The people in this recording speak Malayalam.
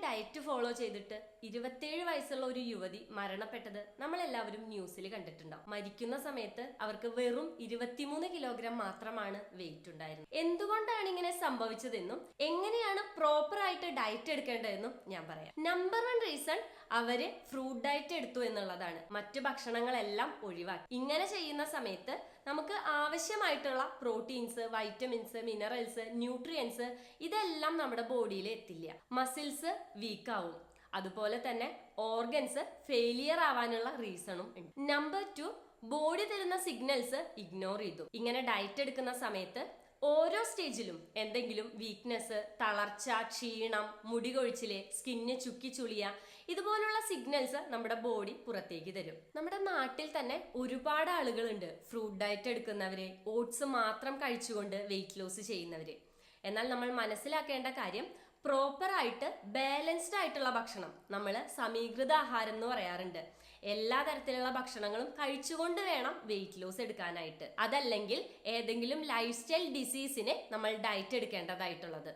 ഡയറ്റ് ഫോളോ ചെയ്തിട്ട് 27 വയസ്സുള്ള ഒരു യുവതി മരണപ്പെട്ടത് നമ്മളെല്ലാവരും ന്യൂസിൽ കണ്ടിട്ടുണ്ടാവും. മരിക്കുന്ന സമയത്ത് അവർക്ക് വെറും 23 കിലോഗ്രാം മാത്രമാണ് വെയിറ്റ് ഉണ്ടായിരുന്നത്. എന്തുകൊണ്ടാണ് ഇങ്ങനെ സംഭവിച്ചതെന്നും എങ്ങനെയാണ് പ്രോപ്പർ ആയിട്ട് ഡയറ്റ് എടുക്കേണ്ടതെന്നും ഞാൻ പറയാം. നമ്പർ 1 റീസൺ അവര് ഫ്രൂട്ട് ഡയറ്റ് എടുത്തു എന്നുള്ളതാണ്. മറ്റു ഭക്ഷണങ്ങളെല്ലാം ഒഴിവാക്കി. ഇങ്ങനെ ചെയ്യുന്ന സമയത്ത് നമുക്ക് ആവശ്യമായിട്ടുള്ള പ്രോട്ടീൻസ്, വൈറ്റമിൻസ്, മിനറൽസ്, ന്യൂട്രിയൻസ് ഇതെല്ലാം നമ്മുടെ ബോഡിയിൽ എത്തില്ല. മസിൽസ് വീക്ക് ആവും. അതുപോലെ തന്നെ ഓർഗൻസ് ഫെയിലിയർ ആവാനുള്ള റീസണും ഉണ്ട്. നമ്പർ 2, ബോഡി തരുന്ന സിഗ്നൽസ് ഇഗ്നോർ ചെയ്തു. ഇങ്ങനെ ഡയറ്റ് എടുക്കുന്ന സമയത്ത് ഓരോ സ്റ്റേജിലും എന്തെങ്കിലും വീക്ക്നെസ്, തളർച്ച, ക്ഷീണം, മുടി കൊഴിച്ചില്, സ്കിന്ന് ചുക്കി ചുളിയ ഇതുപോലുള്ള സിഗ്നൽസ് നമ്മുടെ ബോഡി പുറത്തേക്ക് തരും. നമ്മുടെ നാട്ടിൽ തന്നെ ഒരുപാട് ആളുകളുണ്ട് ഫ്രൂട്ട് ഡയറ്റ് എടുക്കുന്നവര്, ഓട്സ് മാത്രം കഴിച്ചുകൊണ്ട് വെയിറ്റ് ലോസ് ചെയ്യുന്നവര്. എന്നാൽ നമ്മൾ മനസ്സിലാക്കേണ്ട കാര്യം, പ്രോപ്പർ ആയിട്ട് ബാലൻസ്ഡ് ആയിട്ടുള്ള ഭക്ഷണം, നമ്മൾ സമീകൃത ആഹാരം എന്ന് പറയാറുണ്ട്. എല്ലാ തരത്തിലുള്ള ഭക്ഷണങ്ങളും കഴിച്ചുകൊണ്ട് വേണം വെയിറ്റ് ലോസ് എടുക്കാനായിട്ട്. അതല്ലെങ്കിൽ ഏതെങ്കിലും ലൈഫ് സ്റ്റൈൽ ഡിസീസിന് നമ്മൾ ഡയറ്റ് എടുക്കേണ്ടതായിട്ടുള്ളത്.